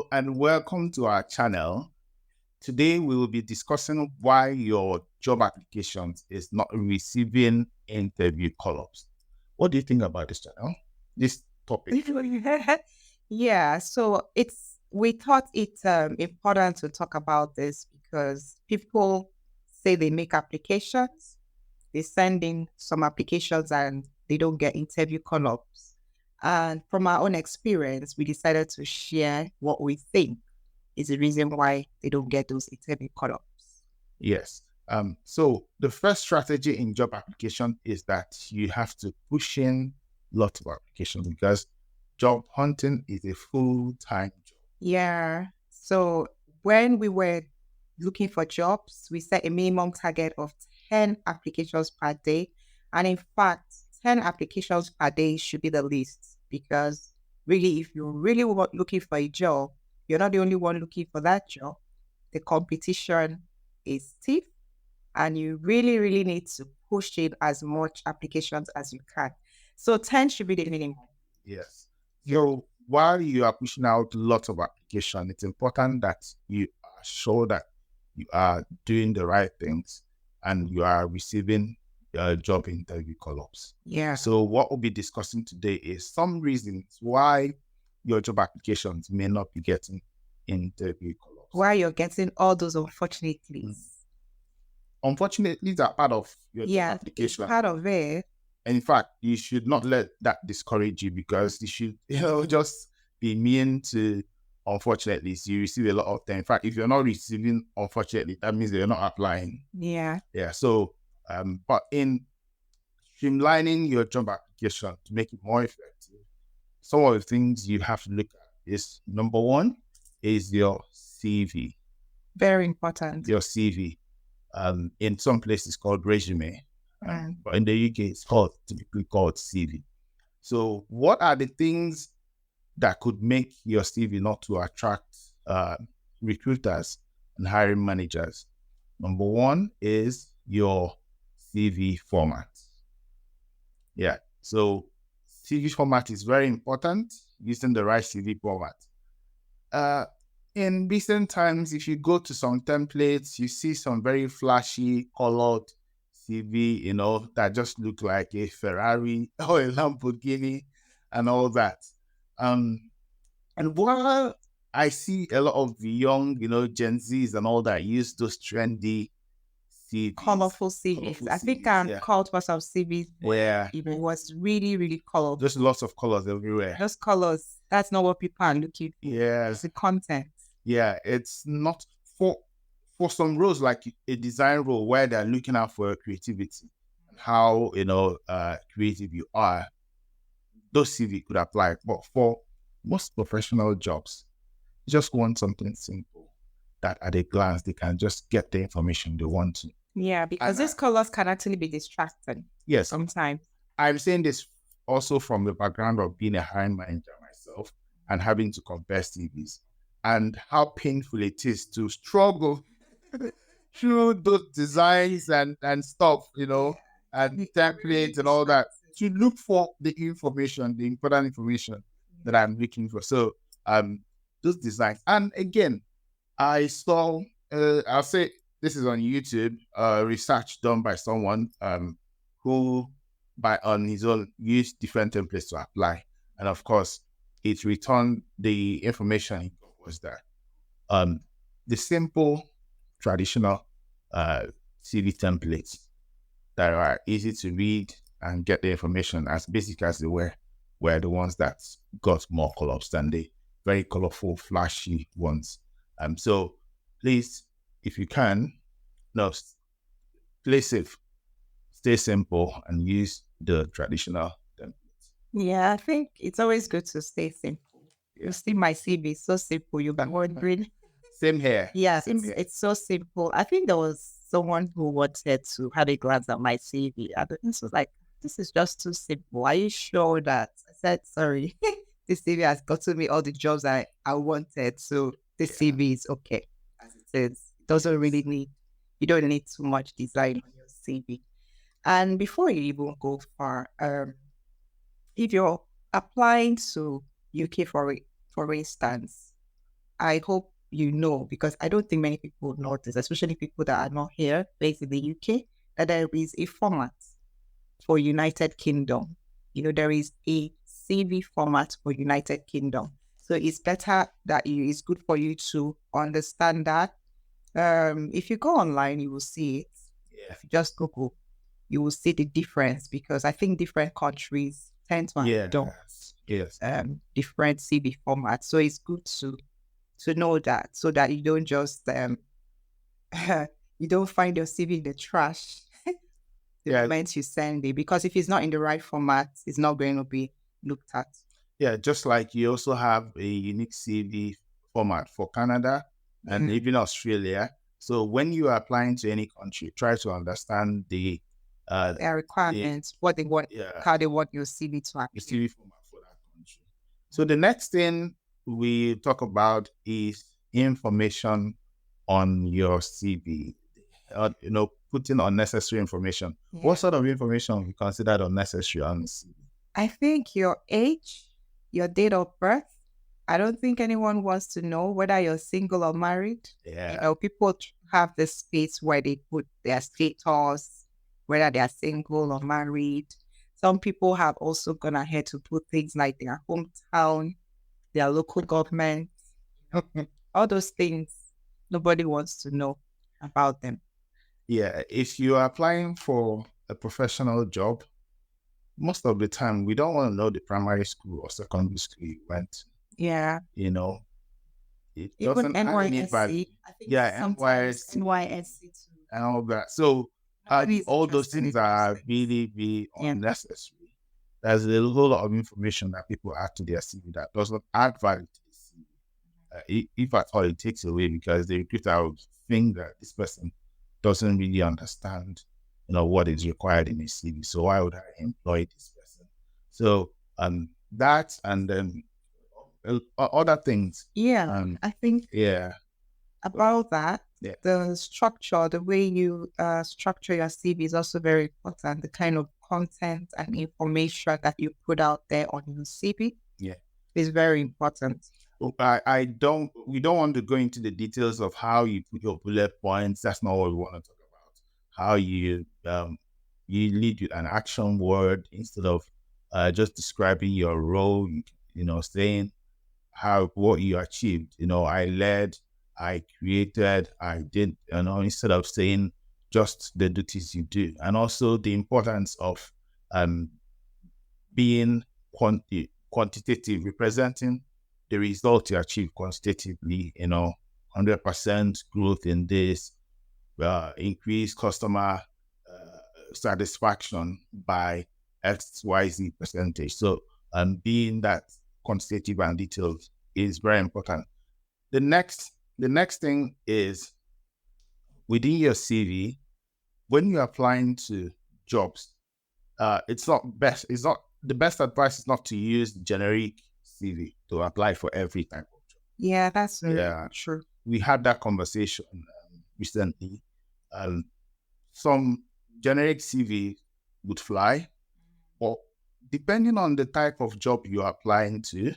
Hello and welcome to our channel. Today we will be discussing why your job applications is not receiving interview call-ups. What do you think about this channel? This topic? Yeah, so we thought it important to talk about this because people say they make applications, they send in some applications and they don't get interview call-ups. And from our own experience, we decided to share what we think is the reason why they don't get those interview call-ups. Yes. So the first strategy in job application is that you have to push in lots of applications because job hunting is a full-time job. Yeah. So when we were looking for jobs, we set a minimum target of 10 applications per day. And in fact, 10 applications per day should be the least because really, if you're really looking for a job, you're not the only one looking for that job. The competition is stiff and you really, really need to push in as much applications as you can. So 10 should be the minimum. Yes. So while you are pushing out lots of application, it's important that you are sure that you are doing the right things and you are receiving job interview call-ups. Yeah. So what we'll be discussing today is some reasons why your job applications may not be getting interview call-ups. Why you're getting all those unfortunately. Unfortunately, they're part of your job application. It's part of it. And in fact, you should not let that discourage you because you should, just be mean to unfortunately. So you receive a lot of them. In fact, if you're not receiving unfortunately, that means you're not applying. Yeah. Yeah. So, but in streamlining your job application to make it more effective, some of the things you have to look at is number one is your CV. Very important. Your CV. In some places called resume. But in the UK, it's typically called CV. So what are the things that could make your CV not to attract recruiters and hiring managers? Number one is your CV format. Yeah. So CV format is very important, using the right CV format. In recent times, if you go to some templates, you see some very flashy, colored CV, that just look like a Ferrari or a Lamborghini and all that. And while I see a lot of the young, Gen Zs and all that use those trendy CVs. Colorful CVs. I think I'm called for some CVs where it was really, really colorful. Just lots of colors everywhere. Those colors, that's not what people are looking for. Yes. It's the content. Yeah, it's not for some roles like a design role where they're looking out for creativity, how creative you are. Those CV could apply, but for most professional jobs, you just want something simple that at a glance they can just get the information they want to. Yeah, because these colors can actually be distracting. Yes, sometimes. I'm saying this also from the background of being a hiring manager myself and having to compare CVs. And how painful it is to struggle through those designs and stuff, and templates and all that to look for the information, the important information that I'm looking for. So, those designs. And again, I saw, I'll say this is on YouTube, research done by someone who, on his own, used different templates to apply. And of course, it returned the information was that the simple traditional CV templates that are easy to read and get the information as basic as they were the ones that got more colors than the very colorful, flashy ones. So please, if you can, play safe, stay simple, and use the traditional templates. Yeah, I think it's always good to stay simple. You see my CV, it's so simple. You've been wondering. Same here. Yes, it's so simple. I think there was someone who wanted to have a glance at my CV. And this was like, this is just too simple. Are you sure that? I said, sorry, this CV has gotten me all the jobs I wanted. So this CV is okay. As it says, it doesn't really need, you don't need too much design on your CV. And before you even go far, if you're applying to UK for instance, I hope you know, because I don't think many people know this, especially people that are not here, based in the UK, that there is a format for United Kingdom. There is a CV format for United Kingdom. So it's better that it's good for you to understand that. If you go online, you will see it. Yeah. If you just Google, you will see the difference, because I think different countries tend to adopt Yes. different CV formats. So it's good to know that, so that you don't just you don't find your CV in the trash the moment you send it, because if it's not in the right format, it's not going to be looked at. Yeah, just like you also have a unique CV format for Canada and even Australia. So when you are applying to any country, try to understand their requirements, what they want, how they want your CV to appear. The CV format for that country. So the next thing we talk about is information on your CV. Putting unnecessary information. Yeah. What sort of information we considered unnecessary on the CV? I think your age, your date of birth. I don't think anyone wants to know whether you're single or married. Yeah. People have this space where they put their status, whether they are single or married. Some people have also gone ahead to put things like their hometown, their local government, all those things. Nobody wants to know about them. Yeah, if you are applying for a professional job, most of the time we don't want to know the primary school or secondary school you went. Yeah. It even doesn't have any value. I think NYSC too. And all that. So all those things are really unnecessary. There's a whole lot of information that people add to their CV that does not add value to the CV. If at all, it takes away, because the recruiter would think that this person doesn't really understand, what is required in a CV. So why would I employ this person? So that, and then other things. Yeah, I think. Yeah. About that, the structure, the way you structure your CV is also very important. The kind of content and information that you put out there on your CV is very important. We don't want to go into the details of how you put your bullet points. That's not what we want to talk about. How you lead with an action word instead of just describing your role, saying what you achieved. I led, I created, I did, instead of saying just the duties you do. And also the importance of being quantitative, representing the result you achieve quantitatively, 100% growth in this, increased customer satisfaction by XYZ percentage. So being that quantitative and detailed is very important. The next thing is, within your CV, when you're applying to jobs, the best advice is not to use generic CV to apply for every type of job. Yeah, that's true. We had that conversation recently. Some generic CV would fly, but depending on the type of job you're applying to,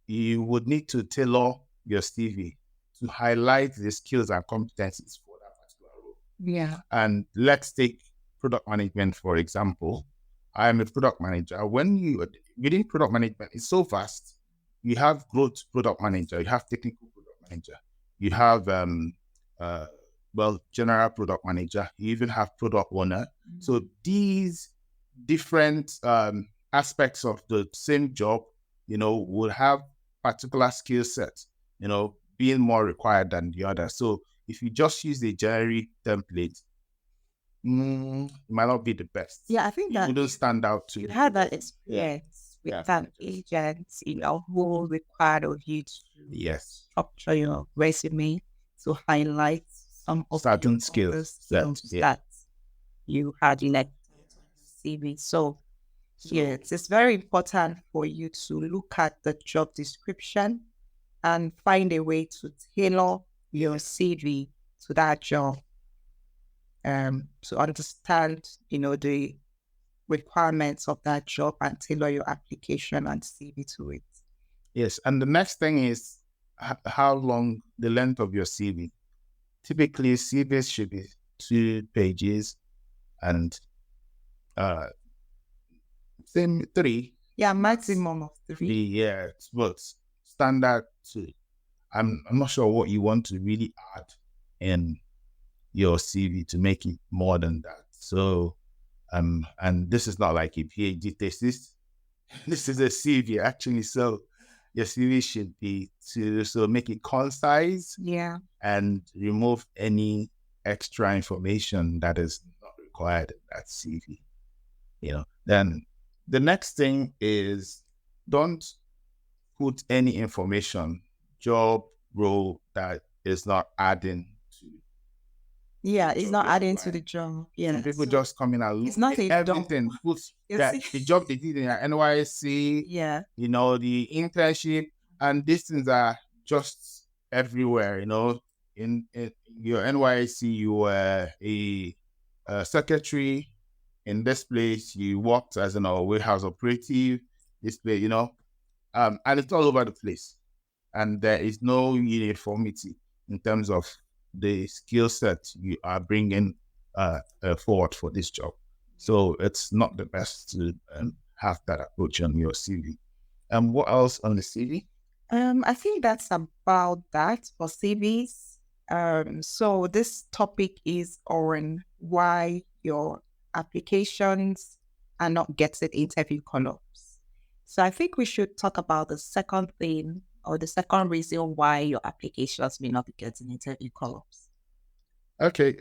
you would need to tailor your CV to highlight the skills and competencies for that particular role. Yeah. And let's take product management, for example. I am a product manager. Within product management, it's so vast. You have growth product manager, you have technical product manager, you have general product manager, you even have product owner. Mm-hmm. So these different aspects of the same job, will have particular skill sets, being more required than the other. So if you just use a generic template, it might not be the best. Yeah, I think that wouldn't stand out to you had that experience with an agent, who required of you to structure your resume to highlight some of certain skills that you had in that CV. So yes, it's very important for you to look at the job description and find a way to tailor your CV to that job. To understand, the requirements of that job and tailor your application and CV to it. Yes, and the next thing is how long the length of your CV. Typically, CVs should be 2 pages and same 3. Yeah, maximum of 3. Yeah, but standard 2. I'm not sure what you want to really add in your CV to make it more than that. So, and this is not like a PhD thesis. This is a CV actually. So, your CV should be so make it concise. Yeah. And remove any extra information that is not required in that CV. Then the next thing is don't put any information, job, role that is not adding to. Yeah, it's not adding to the job. Yeah. Some people just come in and it's not a everything. Put that the job they did in your NYSC, yeah, the internship, and these things are just everywhere. In your NYSC, you were a secretary. In this place, you worked as a warehouse operative. This place, and it's all over the place. And there is no uniformity in terms of the skill set you are bringing forward for this job. So it's not the best to have that approach on your CV. What else on the CV? I think that's about that for CVs. So this topic is on why your applications are not getting interview call-ups. So I think we should talk about the second thing or the second reason why your applications may not be getting interview call-ups. Okay.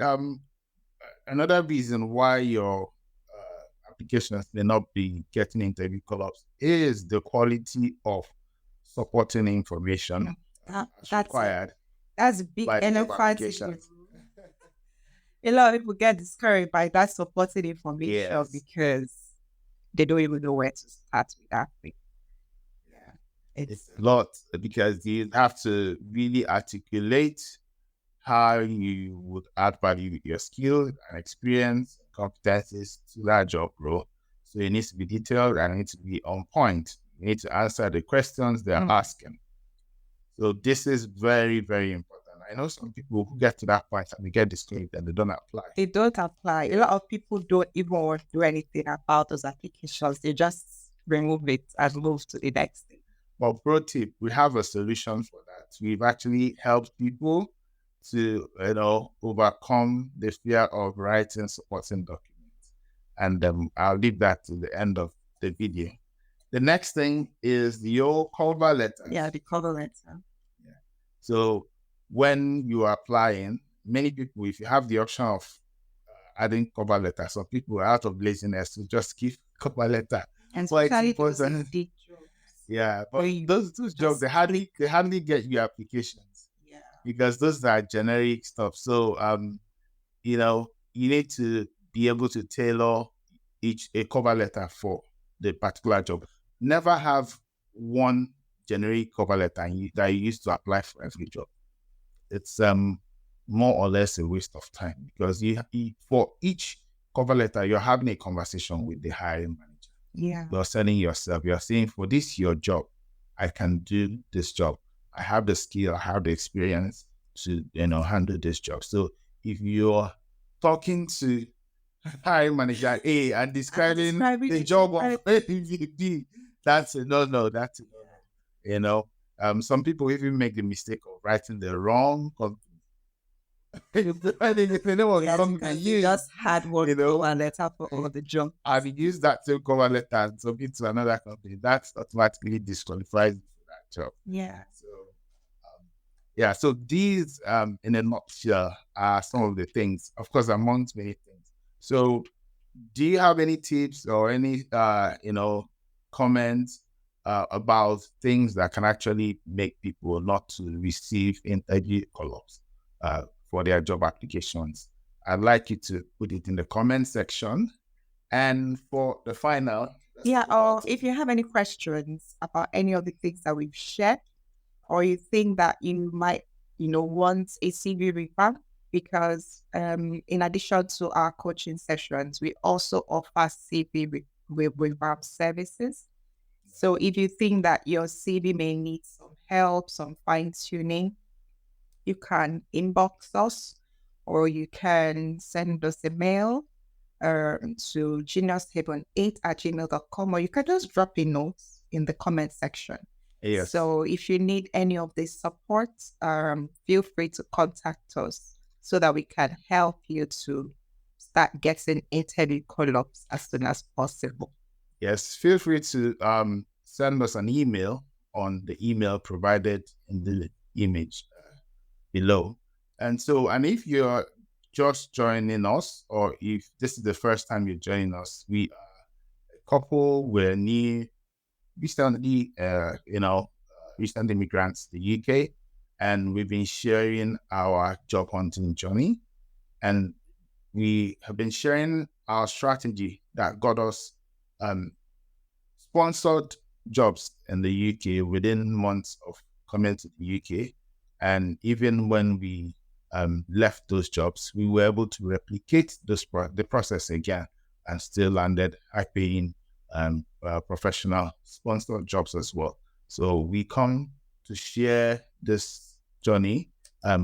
Another reason why your applications may not be getting interview call-ups is the quality of supporting information that's required. That's big elephant. A lot of people get discouraged by that supporting information because they don't even know where to start with that thing. Yeah, it's a lot because you have to really articulate how you would add value with your skills and experience, competencies to that job role. So it needs to be detailed and it needs to be on point. You need to answer the questions they're asking. So this is very, very important. I know some people who get to that point and they get discouraged and they don't apply. They don't apply. A lot of people don't even want to do anything about those applications. They just remove it and move to the next thing. Well, pro tip, we have a solution for that. We've actually helped people to, overcome the fear of writing supporting documents. And I'll leave that to the end of the video. The next thing is your cover letter. Yeah, the cover letter. Yeah. So when you are applying, many people, if you have the option of adding cover letter, some people are out of laziness to just give cover letter. And especially those yeah, but those jobs, they hardly get your applications. Yeah. Because those are generic stuff. So you need to be able to tailor a cover letter for the particular job. Never have one generic cover letter that you use to apply for every job. It's more or less a waste of time because you for each cover letter, you're having a conversation with the hiring manager. Yeah. You're selling yourself. You're saying, for this your job, I can do this job. I have the skill, I have the experience to handle this job. So if you're talking to hiring manager A and describing the job of B, that's a no. That's a no. Some people even make the mistake of writing the wrong company. You just had one cover letter for all the job. I've used that same cover letter and submit to another company. That's automatically disqualifies for that job. Yeah. So, so these, in a nutshell, are some of the things, of course, amongst many things. So, do you have any tips or any, comments about things that can actually make people not to receive interview call-ups for their job applications? I'd like you to put it in the comment section. And for the final, or if you have any questions about any of the things that we've shared, or you think that you might, want a CV revamp, because in addition to our coaching sessions, we also offer CV revamp services. So if you think that your CV may need some help, some fine tuning, you can inbox us or you can send us a mail to geniustable8@gmail.com, or you can just drop a note in the comment section. Yes. So if you need any of this support, feel free to contact us so that we can help you to start getting interview call-ups as soon as possible. Yes, feel free to send us an email on the email provided in the image below. And if you're just joining us, or if this is the first time you're joining us, we are a couple. We're new, recently, recent immigrants to the UK, and we've been sharing our job hunting journey. And we have been sharing our strategy that got us sponsored jobs in the UK within months of coming to the UK. And even when we left those jobs, we were able to replicate the process again and still landed high-paying professional sponsored jobs as well. So we come to share this journey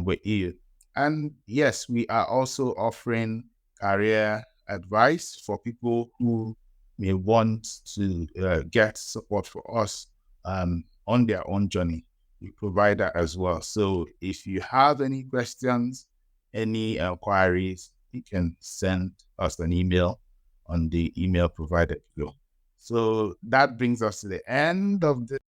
with you. And yes, we are also offering career advice for people who may want to get support for us on their own journey. We provide that as well. So if you have any questions, any inquiries, you can send us an email on the email provided below. So that brings us to the end of the